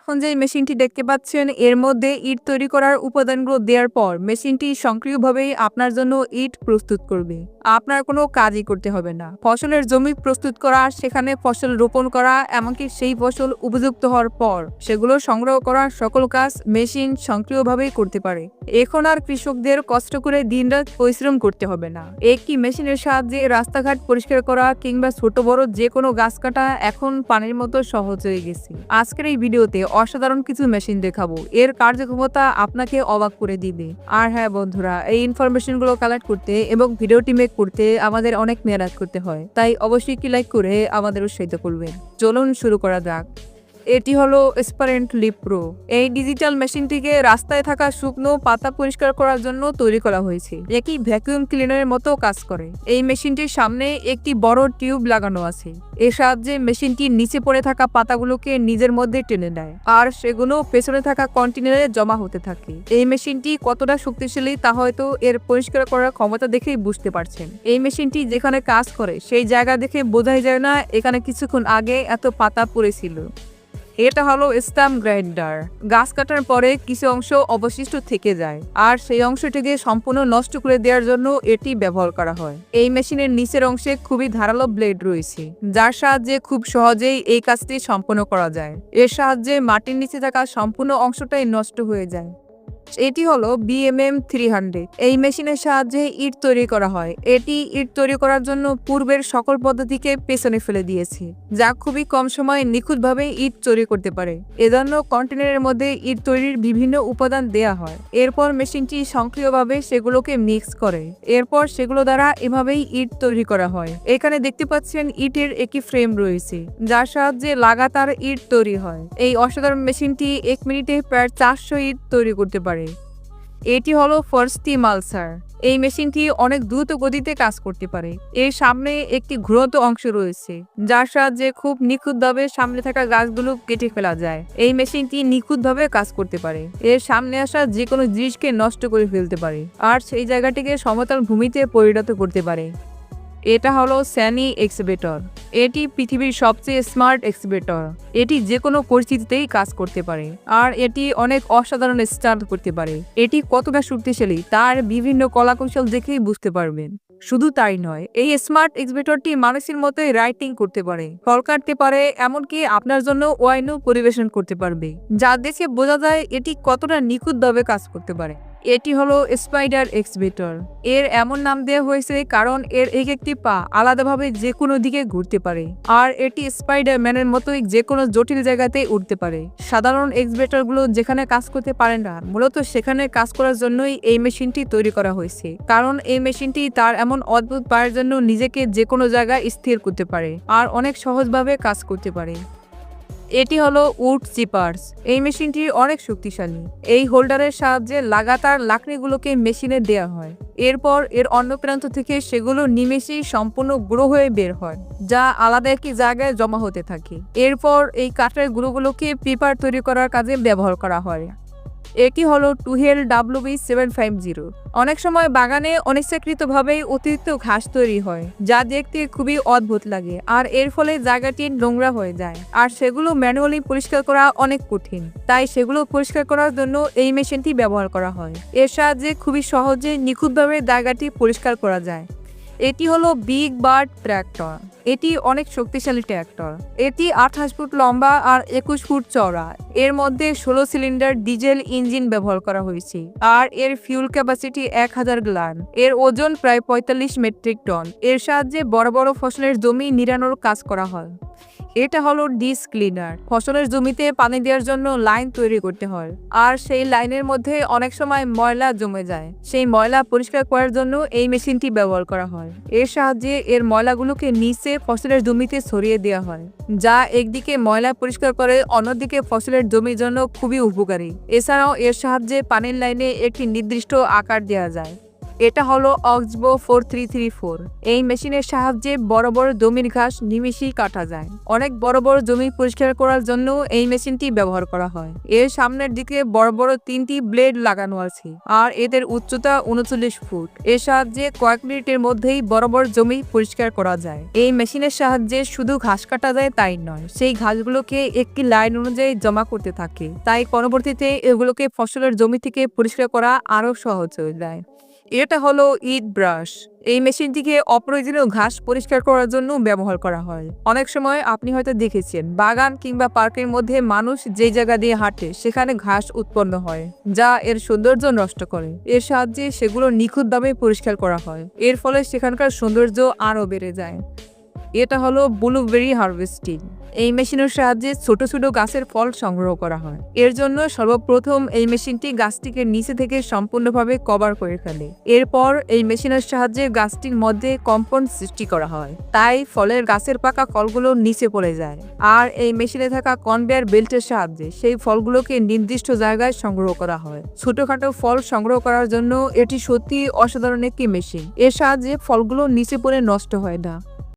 এখন যে মেশিনটি দেখতে পাচ্ছেন এর মধ্যে ইট তৈরি করার উপাদানগুলো দেওয়ার পর মেশিনটি স্বয়ংক্রিয়ভাবে আপনার জন্য ইট প্রস্তুত করবে। আপনার কোনো কাজই করতে হবে না। ফসলের জমি প্রস্তুত করা, সেখানে ফসল রোপণ করা, এমনকি সেই ফসল উপযুক্ত হওয়ার পর সেগুলো সংগ্রহ করা, সকল কাজ মেশিন স্বয়ংক্রিয়ভাবেই করতে পারে। এখন আর কৃষকদের কষ্ট করে দিনরাত পরিশ্রম করতে হবে না। একটি মেশিনের সাহায্যে রাস্তাঘাট পরিষ্কার করা কিংবা ছোট বড় যে কোনো গাছ কাটা এখন পানির মতো সহজ হয়ে গেছে। আজকের এই ভিডিওতে অসাধারণ কিছু মেশিন দেখাবো, এর কার্যক্ষমতা আপনাকে অবাক করে দিবে। আর হ্যাঁ বন্ধুরা, এই ইনফরমেশনগুলো কালেক্ট করতে এবং ভিডিওটি মেক করতে আমাদের অনেক মেহনত করতে হয়, তাই অবশ্যই কি লাইক করে আমাদের উৎসাহিত করবেন। চলুন শুরু করা যাক। এটি হলো স্পারেন্ট লিপ প্রো। এই ডিজিটাল মেশিনটিকে রাস্তায় থাকা শুকনো পাতা পরিষ্কার করার জন্য তৈরি করা হয়েছে। একটি ভ্যাকুয়াম ক্লিনারের মতো কাজ করে। এই মেশিনটির সামনে একটি বড় টিউব লাগানো আছে। এর সাহায্যে মেশিনটির নিচে পড়ে থাকা পাতাগুলোকে নিজের মধ্যে টেনে নেয় আর সেগুলো পেছনে থাকা কন্টেনারে জমা হতে থাকে। এই মেশিনটি কতটা শক্তিশালী তা হয়তো এর পরিষ্কার করার ক্ষমতা দেখেই বুঝতে পারছেন। এই মেশিনটি যেখানে কাজ করে সেই জায়গা দেখে বোঝাই যায় না এখানে কিছুক্ষণ আগে এত পাতা পড়েছিল। এটা হলো স্টাম্প গ্রাইন্ডার। গাছ কাটার পরে কিছু অংশ অবশিষ্ট থেকে যায় আর সেই অংশটিকে সম্পূর্ণ নষ্ট করে দেওয়ার জন্য এটি ব্যবহার করা হয়। এই মেশিনের নিচের অংশে খুবই ধারালো ব্লেড রয়েছে, যার সাহায্যে খুব সহজেই এই কাজটি সম্পন্ন করা যায়। এর সাহায্যে মাটির নিচে থাকা সম্পূর্ণ অংশটাই নষ্ট হয়ে যায়। এটি হলো BMM 300। এই মেশিনের সাহায্যে ইট তৈরি করা হয়। এটি ইট তৈরি করার জন্য পূর্বের সকল পদ্ধতিকে পেছনে ফেলে দিয়েছে, যা খুবই কম সময়ে নিখুঁতভাবে ইট তৈরি করতে পারে। এজন্য কন্টেনারের মধ্যে ইট তৈরির বিভিন্ন উপাদান দেয়া হয়। এরপর মেশিনটি স্বয়ংক্রিয়ভাবে সেগুলোকে মিক্স করে। এরপর সেগুলো দ্বারা এভাবেই ইট তৈরি করা হয়। এখানে দেখতে পাচ্ছেন ইটের একটি ফ্রেম রয়েছে, যার সাহায্যে লাগাতার ইট তৈরি হয়। এই অসাধারণ মেশিনটি 1 মিনিটে প্রায় 400 ইট তৈরি করতে পারে। এটি হলো ফরস্টি মালসার। এই মেশিনটি অনেক দ্রুত গতিতে কাজ করতে পারে। এর সামনে একটি ঘুরন্ত অংশ রয়েছে, যার সাহায্যে খুব নিখুঁতভাবে সামনে থাকা গাছগুলো কেটে ফেলা যায়। এই মেশিনটি নিখুঁতভাবে কাজ করতে পারে। এর সামনে আসা যে কোনো জিনিসকে নষ্ট করে ফেলতে পারে আর সেই জায়গাটিকে সমতল ভূমিতে পরিণত করতে পারে। এটা হলো স্যানি এক্সকেভেটর। এটি পৃথিবীর সবচেয়ে স্মার্ট এক্সকেভেটর। এটি যে কোনো পরিস্থিতিতেই কাজ করতে পারে আর এটি অনেক অসাধারণ স্টান্ট করতে পারে। এটি কতটা শক্তিশালী তার বিভিন্ন কলাকৌশল দেখেই বুঝতে পারবেন। শুধু তাই নয়, এই স্মার্ট এক্সকেভেটরটি মানুষের মতোই রাইটিং করতে পারে, ফল কাটতে পারে, এমনকি আপনার জন্য ওয়াইনও পরিবেশন করতে পারবে, যা দেখে বোঝা যায় এটি কতটা নিখুঁতভাবে কাজ করতে পারে। এটি হলো স্পাইডার এক্সকেভেটর। এর এমন নাম দেওয়া হয়েছে কারণ এর একটি পা আলাদাভাবে যে কোনো দিকে ঘুরতে পারে আর এটি স্পাইডারম্যানের মতোই যে কোনো জটিল জায়গাতেই উঠতে পারে। সাধারণ এক্সকেভেটরগুলো যেখানে কাজ করতে পারে না, মূলত সেখানে কাজ করার জন্যই এই মেশিনটি তৈরি করা হয়েছে, কারণ এই মেশিনটি তার এমন অদ্ভুত পায়ের জন্য নিজেকে যে কোনো জায়গায় স্থির করতে পারে আর অনেক সহজভাবে কাজ করতে পারে। এটি হলো উড চিপার্স। এই মেশিনটি অনেক শক্তিশালী। এই হোল্ডারের সাহায্যে লাগাতার লাকড়িগুলোকে মেশিনে দেওয়া হয়। এরপর এর অন্য প্রান্ত থেকে সেগুলো নিমেষেই সম্পূর্ণ গুঁড়ো হয়ে বের হয়, যা আলাদা একটি জায়গায় জমা হতে থাকে। এরপর এই কাঠের গুঁড়োগুলোকে পেপার তৈরি করার কাজে ব্যবহার করা হয়। এটি হলো টুহেল WB750। অনেক সময় বাগানে অনিচ্ছাকৃতভাবেই অতিরিক্ত ঘাস তৈরি হয়, যা দেখতে খুবই অদ্ভুত লাগে আর এর ফলে জায়গাটি নোংরা হয়ে যায় আর সেগুলো ম্যানুয়ালি পরিষ্কার করা অনেক কঠিন। তাই সেগুলো পরিষ্কার করার জন্য এই মেশিনটি ব্যবহার করা হয়। এর সাহায্যে খুবই সহজে নিখুঁতভাবে জায়গাটি পরিষ্কার করা যায়। এটি হলো বিগ বার্ড ট্র্যাক্টর। এটি অনেক শক্তিশালী ট্র্যাক্টর। এটি 28 ফুট লম্বা আর 21 ফুট চওড়া। এর মধ্যে 16 সিলিন্ডার ডিজেল ইঞ্জিন ব্যবহার করা হয়েছে আর এর ফিউল ক্যাপাসিটি 1000 গ্যালন। এর ওজন প্রায় 45 মেট্রিক টন। এর সাহায্যে বড় বড় ফসলের জমি নিড়ানোর কাজ করা হয়। এটা হলো ডিস ক্লিনার। ফসলের জমিতে পানি দেওয়ার জন্য লাইন তৈরি করতে হয় আর সেই লাইনের মধ্যে অনেক সময় ময়লা জমে যায়। সেই ময়লা পরিষ্কার করার জন্য এই মেশিনটি ব্যবহার করা হয়। এর সাহায্যে এর ময়লাগুলোকে নিচে ফসলের জমিতে ছড়িয়ে দেওয়া হয়, যা একদিকে ময়লা পরিষ্কার করে, অন্যদিকে ফসলের জমির জন্য খুবই উপকারী। এছাড়াও এর সাহায্যে পানির লাইনে একটি নির্দিষ্ট আকার দেওয়া যায়। এটা হলো অক্সবো 4334। এই মেশিনের সাহায্যে বড় বড় জমির ঘাস নিমেষেই কাটা যায়। অনেক বড় বড় জমি পরিষ্কার করার জন্য এই মেশিনটি ব্যবহার করা হয়। এর সামনের দিকে বড় বড় 3টি ব্লেড লাগানো আছে আর এদের উচ্চতা 39 ফুট। এর সাহায্যে কয়েক মিনিটের মধ্যেই বড় বড় জমি পরিষ্কার করা যায়। এই মেশিনের সাহায্যে শুধু ঘাস কাটা যায় তাই নয়, সেই ঘাসগুলোকে একটি লাইন অনুযায়ী জমা করতে থাকে, তাই পরবর্তীতে এগুলোকে ফসলের জমি থেকে পরিষ্কার করা আরো সহজ হয়ে যায়। এটা হলো ইট ব্রাশ। এই মেশিনটিকে অপ্রয়োজনীয় ঘাস পরিষ্কার করার জন্য ব্যবহার করা হয়। অনেক সময় আপনি হয়তো দেখেছেন বাগান কিংবা পার্কের মধ্যে মানুষ যে জায়গা দিয়ে হাঁটে সেখানে ঘাস উৎপন্ন হয়, যা এর সৌন্দর্য নষ্ট করে। এর সাহায্যে সেগুলো নিখুঁতভাবে পরিষ্কার করা হয়, এর ফলে সেখানকার সৌন্দর্য আরও বেড়ে যায়। এটা হলো ব্লুবেরি হারভেস্টিং। এই মেশিনের সাহায্যে ছোট ছোট গাছের ফল সংগ্রহ করা হয়। এর জন্য সর্বপ্রথম এই মেশিনটি গাছটিকে নিচে থেকে সম্পূর্ণভাবে কভার করে ফেলে। এরপর এই মেশিনের সাহায্যে গাছটির মধ্যে কম্পন সৃষ্টি করা হয়, তাই ফলের গাছের পাকা ফলগুলো নিচে পড়ে যায়। আর এই মেশিনে থাকা কনভেয়ার বেল্টের সাহায্যে সেই ফলগুলোকে নির্দিষ্ট জায়গায় সংগ্রহ করা হয়। ছোটখাটো ফল সংগ্রহ করার জন্য এটি সত্যি অসাধারণ একটি মেশিন। এর সাহায্যে ফলগুলো নিচে পড়ে নষ্ট হয় না।